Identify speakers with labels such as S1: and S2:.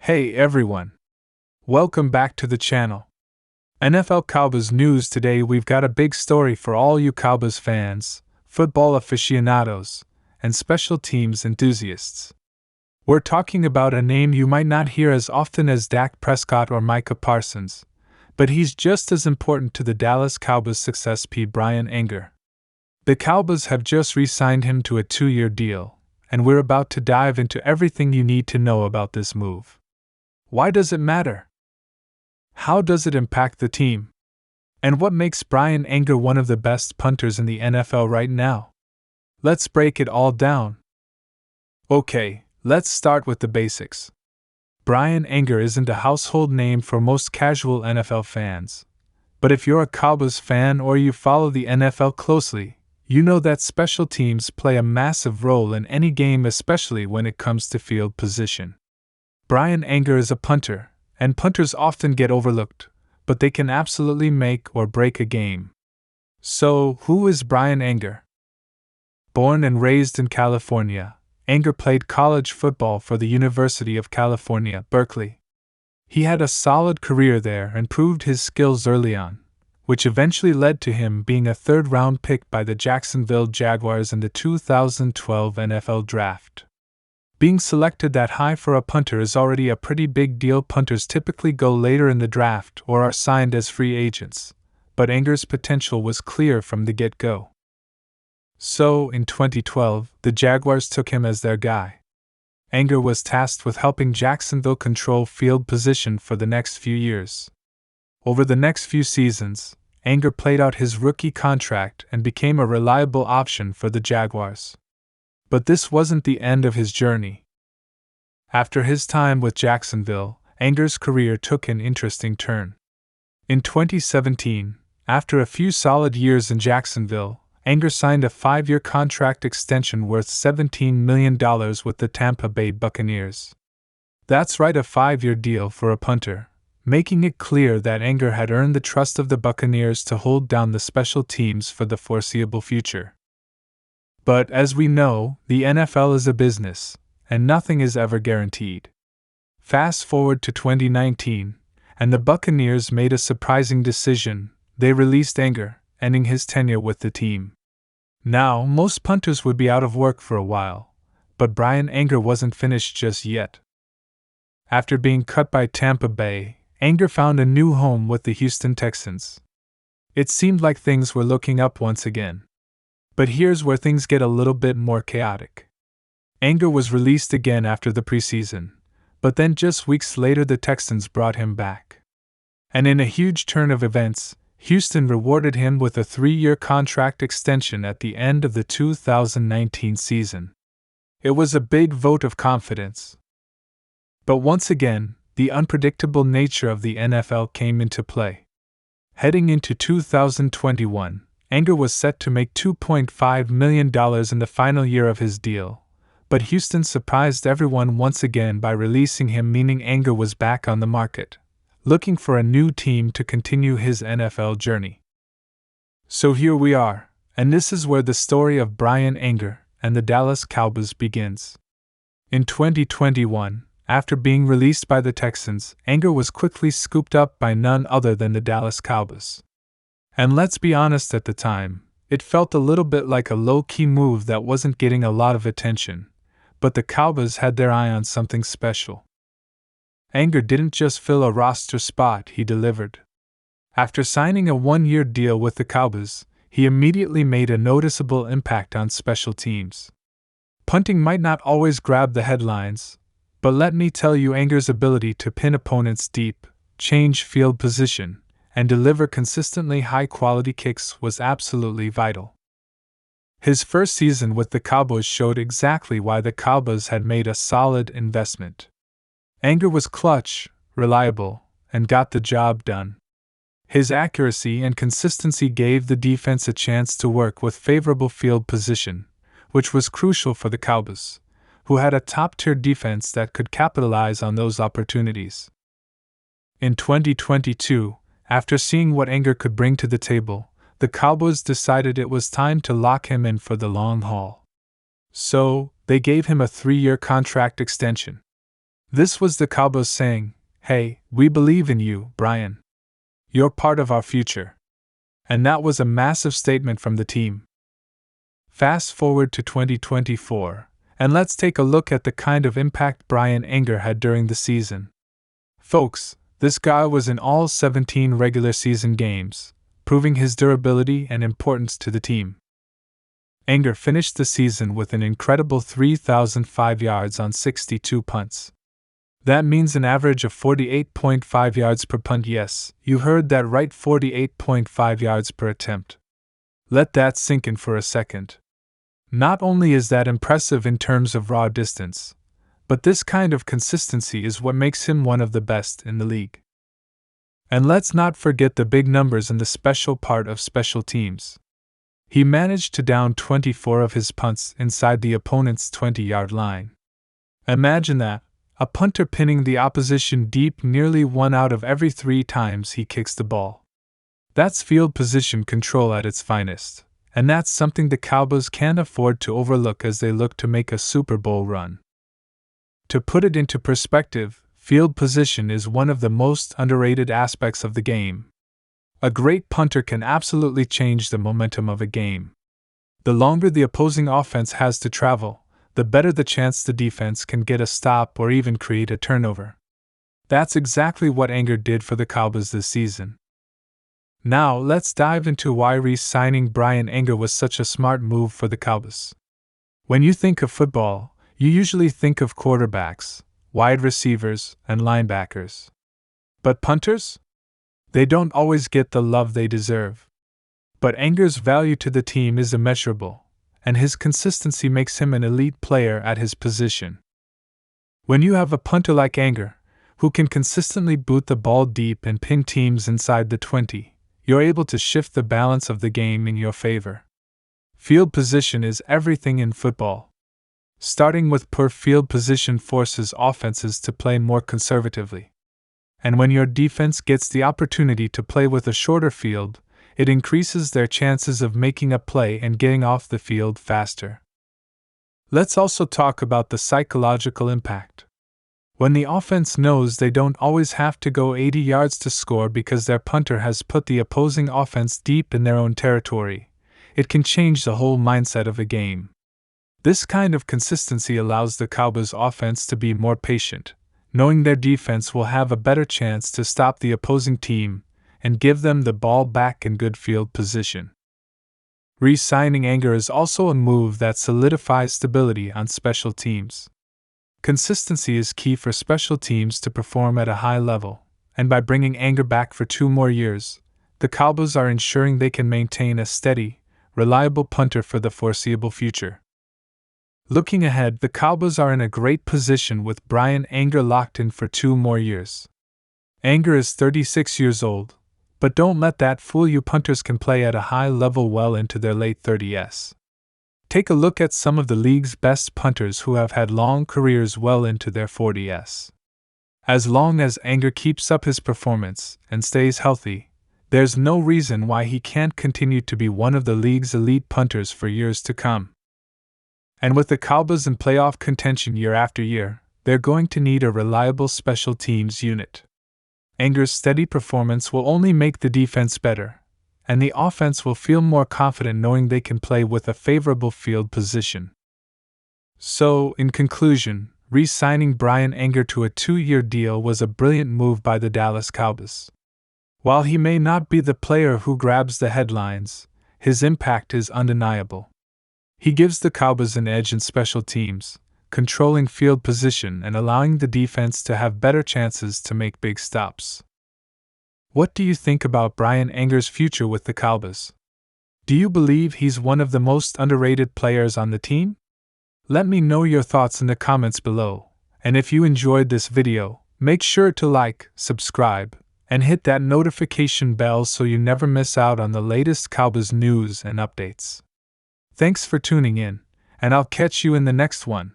S1: Hey everyone! Welcome back to the channel. NFL Cowboys news today. We've got a big story for all you Cowboys fans, football aficionados, and special teams enthusiasts. We're talking about a name you might not hear as often as Dak Prescott or Micah Parsons, but he's just as important to the Dallas Cowboys' success. Bryan Anger. The Cowboys have just re-signed him to a 2-year deal, and we're about to dive into everything you need to know about this move. Why does it matter? How does it impact the team? And what makes Bryan Anger one of the best punters in the NFL right now? Let's break it all down. Okay, let's start with the basics. Bryan Anger isn't a household name for most casual NFL fans. But if you're a Cowboys fan or you follow the NFL closely, you know that special teams play a massive role in any game, especially when it comes to field position. Bryan Anger is a punter, and punters often get overlooked, but they can absolutely make or break a game. So, who is Bryan Anger? Born and raised in California, Anger played college football for the University of California, Berkeley. He had a solid career there and proved his skills early on, which eventually led to him being a third-round pick by the Jacksonville Jaguars in the 2012 NFL Draft. Being selected that high for a punter is already a pretty big deal. Punters typically go later in the draft or are signed as free agents, but Anger's potential was clear from the get-go. So, in 2012, the Jaguars took him as their guy. Anger was tasked with helping Jacksonville control field position for the next few years. Over the next few seasons, Anger played out his rookie contract and became a reliable option for the Jaguars. But this wasn't the end of his journey. After his time with Jacksonville, Anger's career took an interesting turn. In 2017, after a few solid years in Jacksonville, Anger signed a 5-year contract extension worth $17 million with the Tampa Bay Buccaneers. That's right, a 5-year deal for a punter, making it clear that Anger had earned the trust of the Buccaneers to hold down the special teams for the foreseeable future. But as we know, the NFL is a business, and nothing is ever guaranteed. Fast forward to 2019, and the Buccaneers made a surprising decision. They released Anger, ending his tenure with the team. Now, most punters would be out of work for a while, but Bryan Anger wasn't finished just yet. After being cut by Tampa Bay, Anger found a new home with the Houston Texans. It seemed like things were looking up once again. But here's where things get a little bit more chaotic. Anger was released again after the preseason, but then just weeks later the Texans brought him back. And in a huge turn of events, Houston rewarded him with a 3-year contract extension at the end of the 2019 season. It was a big vote of confidence. But once again, the unpredictable nature of the NFL came into play. Heading into 2021, Anger was set to make $2.5 million in the final year of his deal, but Houston surprised everyone once again by releasing him, meaning Anger was back on the market, looking for a new team to continue his NFL journey. So here we are, and this is where the story of Bryan Anger and the Dallas Cowboys begins. In 2021, after being released by the Texans, Anger was quickly scooped up by none other than the Dallas Cowboys. And let's be honest, at the time, it felt a little bit like a low-key move that wasn't getting a lot of attention, but the Cowboys had their eye on something special. Anger didn't just fill a roster spot, he delivered. After signing a 1-year deal with the Cowboys, he immediately made a noticeable impact on special teams. Punting might not always grab the headlines, but let me tell you, Anger's ability to pin opponents deep, change field position, and deliver consistently high-quality kicks was absolutely vital. His first season with the Cowboys showed exactly why the Cowboys had made a solid investment. Anger was clutch, reliable, and got the job done. His accuracy and consistency gave the defense a chance to work with favorable field position, which was crucial for the Cowboys, who had a top-tier defense that could capitalize on those opportunities. In 2022, after seeing what Anger could bring to the table, the Cowboys decided it was time to lock him in for the long haul. So, they gave him a 3-year contract extension. This was the Cowboys saying, "Hey, we believe in you, Bryan. You're part of our future." And that was a massive statement from the team. Fast forward to 2024, and let's take a look at the kind of impact Bryan Anger had during the season. Folks, this guy was in all 17 regular season games, proving his durability and importance to the team. Anger finished the season with an incredible 3,005 yards on 62 punts. That means an average of 48.5 yards per punt. Yes, you heard that right, 48.5 yards per attempt. Let that sink in for a second. Not only is that impressive in terms of raw distance, but this kind of consistency is what makes him one of the best in the league. And let's not forget the big numbers in the special part of special teams. He managed to down 24 of his punts inside the opponent's 20-yard line. Imagine that, a punter pinning the opposition deep nearly 1 out of every 3 times he kicks the ball. That's field position control at its finest, and that's something the Cowboys can't afford to overlook as they look to make a Super Bowl run. To put it into perspective, field position is one of the most underrated aspects of the game. A great punter can absolutely change the momentum of a game. The longer the opposing offense has to travel, the better the chance the defense can get a stop or even create a turnover. That's exactly what Anger did for the Cowboys this season. Now let's dive into why re-signing Bryan Anger was such a smart move for the Cowboys. When you think of football, you usually think of quarterbacks, wide receivers, and linebackers. But punters? They don't always get the love they deserve. But Anger's value to the team is immeasurable, and his consistency makes him an elite player at his position. When you have a punter like Anger, who can consistently boot the ball deep and pin teams inside the 20, you're able to shift the balance of the game in your favor. Field position is everything in football. Starting with poor field position forces offenses to play more conservatively. And when your defense gets the opportunity to play with a shorter field, it increases their chances of making a play and getting off the field faster. Let's also talk about the psychological impact. When the offense knows they don't always have to go 80 yards to score because their punter has put the opposing offense deep in their own territory, it can change the whole mindset of a game. This kind of consistency allows the Cowboys' offense to be more patient, knowing their defense will have a better chance to stop the opposing team and give them the ball back in good field position. Re-signing Anger is also a move that solidifies stability on special teams. Consistency is key for special teams to perform at a high level, and by bringing Anger back for 2 more years, the Cowboys are ensuring they can maintain a steady, reliable punter for the foreseeable future. Looking ahead, the Cowboys are in a great position with Bryan Anger locked in for 2 more years. Anger is 36 years old, but don't let that fool you. Punters can play at a high level well into their late 30s. Take a look at some of the league's best punters who have had long careers well into their 40s. As long as Anger keeps up his performance and stays healthy, there's no reason why he can't continue to be one of the league's elite punters for years to come. And with the Cowboys in playoff contention year after year, they're going to need a reliable special teams unit. Anger's steady performance will only make the defense better, and the offense will feel more confident knowing they can play with a favorable field position. So, in conclusion, re-signing Bryan Anger to a 2-year deal was a brilliant move by the Dallas Cowboys. While he may not be the player who grabs the headlines, his impact is undeniable. He gives the Cowboys an edge in special teams, controlling field position and allowing the defense to have better chances to make big stops. What do you think about Bryan Anger's future with the Cowboys? Do you believe he's one of the most underrated players on the team? Let me know your thoughts in the comments below, and if you enjoyed this video, make sure to like, subscribe, and hit that notification bell so you never miss out on the latest Cowboys news and updates. Thanks for tuning in, and I'll catch you in the next one.